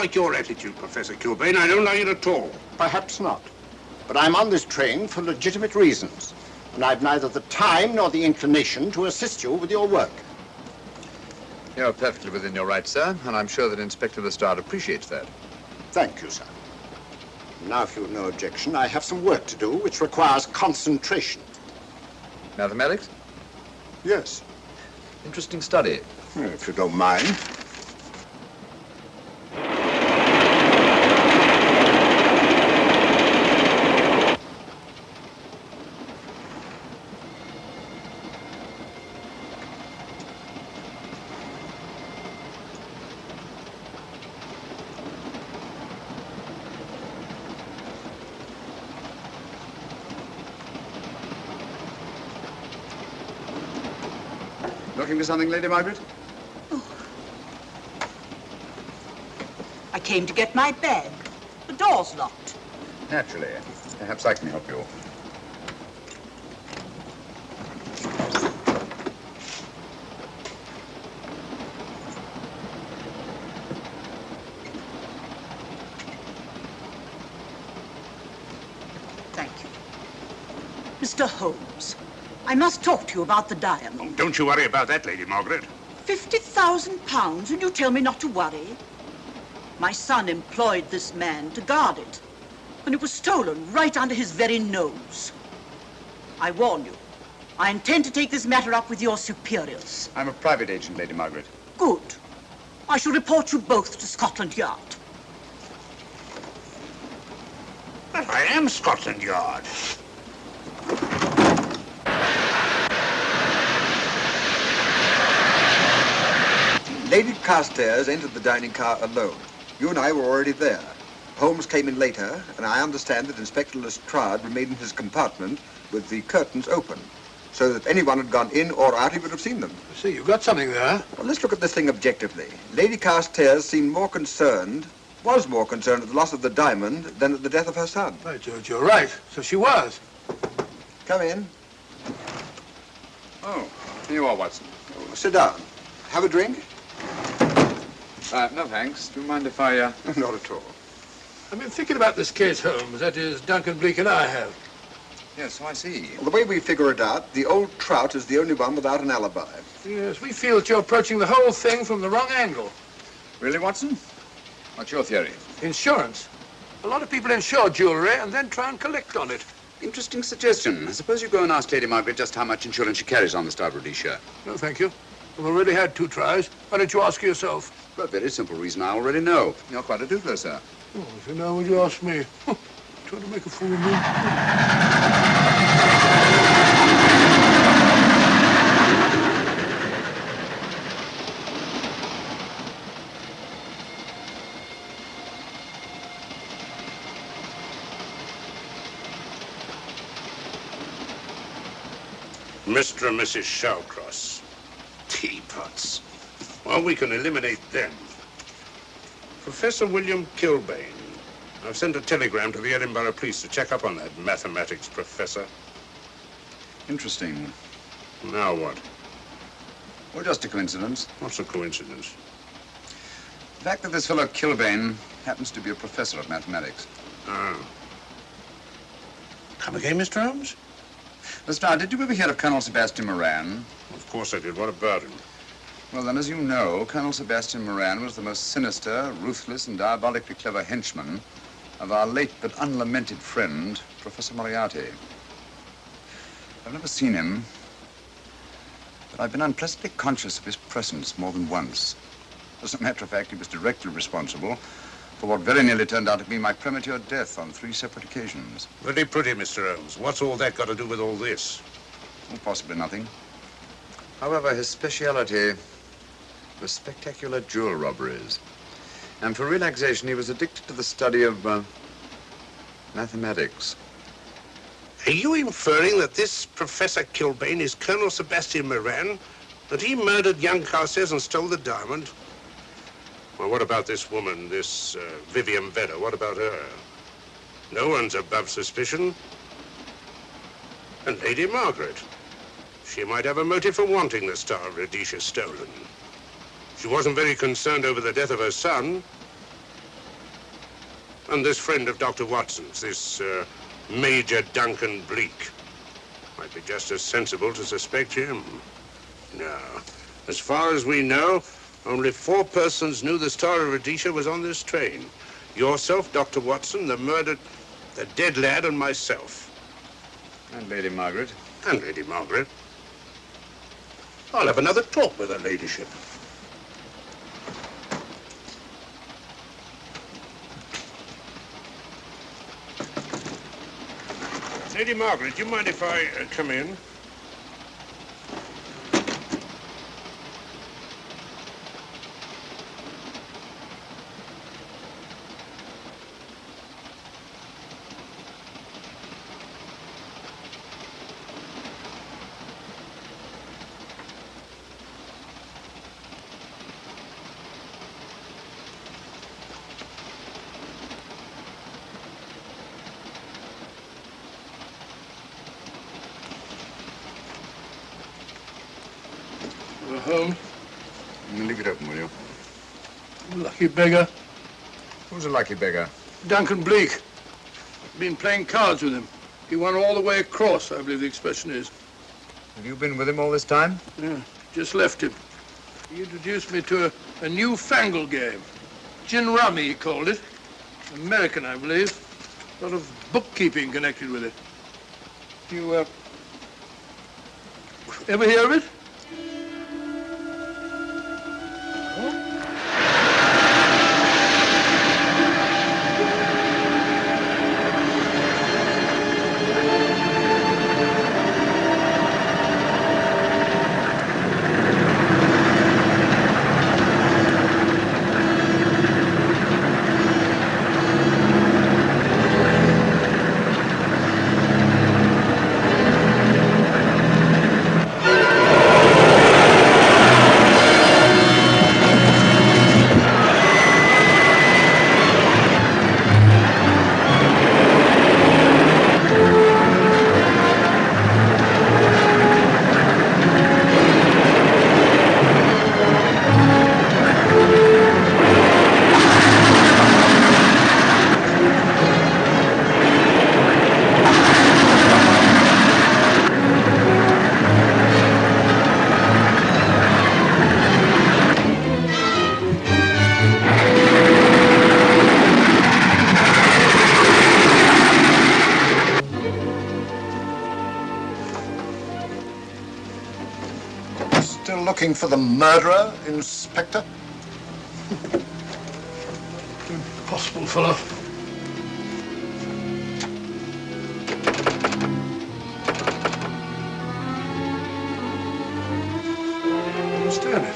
like your attitude, Professor Kilbane. I don't like it at all. Perhaps not. But I'm on this train for legitimate reasons. And I've neither the time nor the inclination to assist you with your work. You're perfectly within your rights, sir, and I'm sure that Inspector Lestrade appreciates that. Thank you, sir. Now, if you've no objection, I have some work to do which requires concentration. Mathematics? Yes. Interesting study. If you don't mind. Looking for something, Lady Margaret? Oh. I came to get my bag. The door's locked. Naturally. Perhaps I can help you. Thank you. Mr. Holmes, I must talk to you about the diamond. Oh, don't you worry about that, Lady Margaret. £50,000, and you tell me not to worry? My son employed this man to guard it, and it was stolen right under his very nose. I warn you, I intend to take this matter up with your superiors. I'm a private agent, Lady Margaret. Good. I shall report you both to Scotland Yard. But I am Scotland Yard. Lady Carstairs entered the dining car alone. You and I were already there. Holmes came in later, and I understand that Inspector Lestrade remained in his compartment with the curtains open, so that if anyone had gone in or out, he would have seen them. See, you've got something there. Well, let's look at this thing objectively. Lady Carstairs seemed more concerned, was more concerned at the loss of the diamond than at the death of her son. Right, George, you're right. So she was. Come in. Oh, here you are, Watson. Oh, sit down. Have a drink? No, thanks. Do you mind if I, Not at all. I've been thinking about this case, Holmes. That is, Duncan Bleak and I have. Yes, so I see. Well, the way we figure it out, the old trout is the only one without an alibi. Yes, we feel that you're approaching the whole thing from the wrong angle. Really, Watson? What's your theory? Insurance. A lot of people insure jewelry and then try and collect on it. Interesting suggestion. I suppose you go and ask Lady Margaret just how much insurance she carries on the Starborough shirt. No, thank you. We've already had 2 tries. Why don't you ask her yourself? For a very simple reason I already know. You're quite a doodler, sir. Oh, if you know, would you ask me? Trying to make a fool of me. Mr. and Mrs. Shawcross. Teapots. Well, we can eliminate them. Professor William Kilbane. I've sent a telegram to the Edinburgh police to check up on that mathematics professor. Interesting. Now what? Well, just a coincidence. What's a coincidence? The fact that this fellow Kilbane happens to be a professor of mathematics. Ah. Come again, Mr. Holmes? Lestrade, did you ever hear of Colonel Sebastian Moran? Of course I did. What about him? Well, then, as you know, Colonel Sebastian Moran was the most sinister, ruthless, and diabolically clever henchman of our late but unlamented friend, Professor Moriarty. I've never seen him, but I've been unpleasantly conscious of his presence more than once. As a matter of fact, he was directly responsible for what very nearly turned out to be my premature death on 3 separate occasions. Very pretty, Mr. Holmes. What's all that got to do with all this? Well, possibly nothing. However, his speciality was spectacular jewel robberies. And for relaxation, he was addicted to the study of mathematics. Are you inferring that this Professor Kilbane is Colonel Sebastian Moran? That he murdered young Carstairs and stole the diamond? Well, what about this woman, this Vivian Vedder? What about her? No one's above suspicion. And Lady Margaret. She might have a motive for wanting the Star of Rhodesia stolen. She wasn't very concerned over the death of her son. And this friend of Dr. Watson's, this Major Duncan Bleak, might be just as sensible to suspect him. No. As far as we know, only 4 persons knew the Star of Rhodesia was on this train. Yourself, Dr. Watson, the dead lad, and myself. And Lady Margaret. And Lady Margaret. I'll have another talk with her ladyship. Lady Margaret, do you mind if I come in? Home. Leave it open, will you? Lucky beggar. Who's a lucky beggar? Duncan Bleak. Been playing cards with him. He won all the way across, I believe the expression is. Have you been with him all this time? Yeah, just left him. He introduced me to a newfangled game. Gin rummy, he called it. American, I believe. A lot of bookkeeping connected with it. You, ever hear of it? Looking for the murderer, Inspector? Impossible, fellow. I understand it.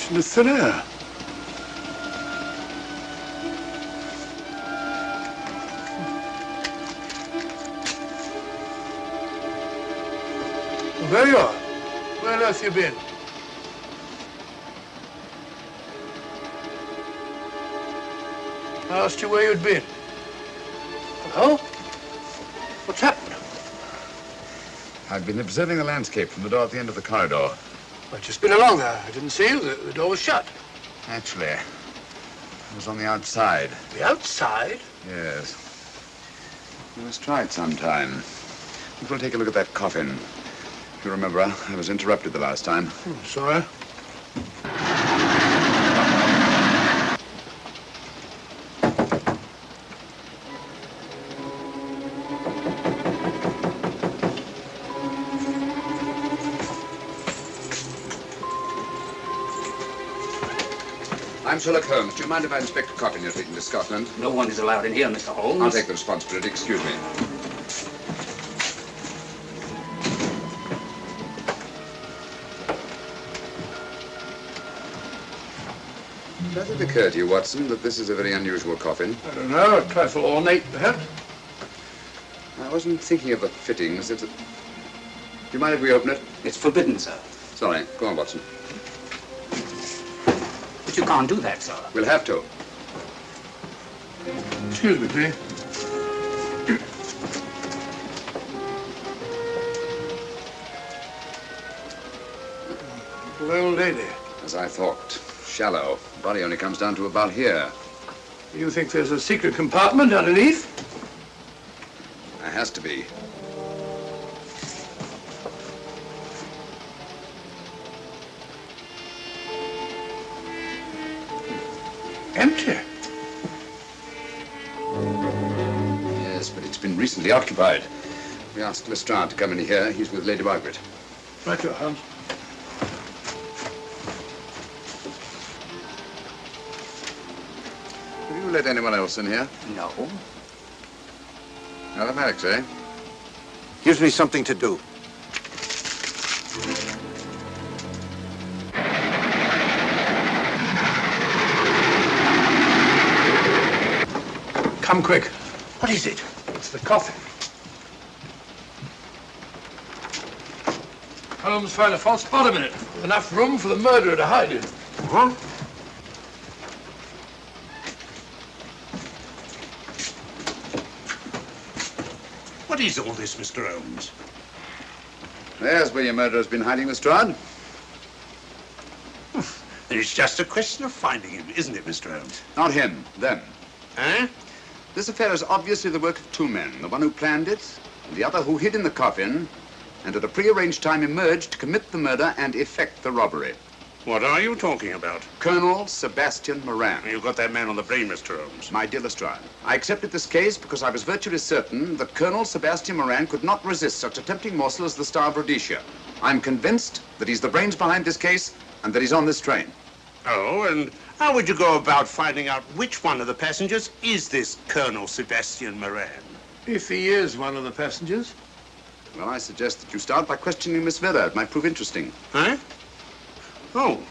In the thin air. Well, there you are. Where on earth you been? I asked you where you'd been. Hello? What's happened? I've been observing the landscape from the door at the end of the corridor. I've just been along there. I didn't see you. The door was shut. Actually, I was on the outside. The outside? Yes. We must try it sometime. If we'll take a look at that coffin. If you remember, I was interrupted the last time. Sorry. I'm Sherlock Holmes. Do you mind if I inspect a copy you're taking to Scotland? No one is allowed in here, Mr. Holmes. I'll take the responsibility. Excuse me. Does it occur to you, Watson, that this is a very unusual coffin? I don't know, a trifle ornate, perhaps. I wasn't thinking of the fittings. Do you mind if we open it? It's forbidden, sir. Sorry. Go on, Watson. But you can't do that, sir. We'll have to. Excuse me, please. Little old lady. As I thought. Shallow. Body only comes down to about here. You think there's a secret compartment underneath? There has to be. Empty. Yes, but it's been recently occupied. We asked Lestrade to come in here. He's with Lady Margaret. Right, your Holmes. Have you let anyone else in here? No. Mathematics, eh? Gives me something to do. Come quick. What is it? It's the coffin. Holmes found a false bottom in it. Enough room for the murderer to hide in. Huh? What is all this, Mr. Holmes? There's where your murderer's been hiding, Lestrade. It's just a question of finding him, isn't it, Mr. Holmes? Not him, them. Eh? This affair is obviously the work of two men, the one who planned it, and the other who hid in the coffin, and at a prearranged time emerged to commit the murder and effect the robbery. What are you talking about? Colonel Sebastian Moran. You got that man on the brain, Mr. Holmes. My dear Lestrade, I accepted this case because I was virtually certain that Colonel Sebastian Moran could not resist such a tempting morsel as the Star of Rhodesia. I'm convinced that he's the brains behind this case and that he's on this train. Oh, and how would you go about finding out which one of the passengers is this Colonel Sebastian Moran? If he is one of the passengers. Well, I suggest that you start by questioning Miss Vera. It might prove interesting. Huh? Oh,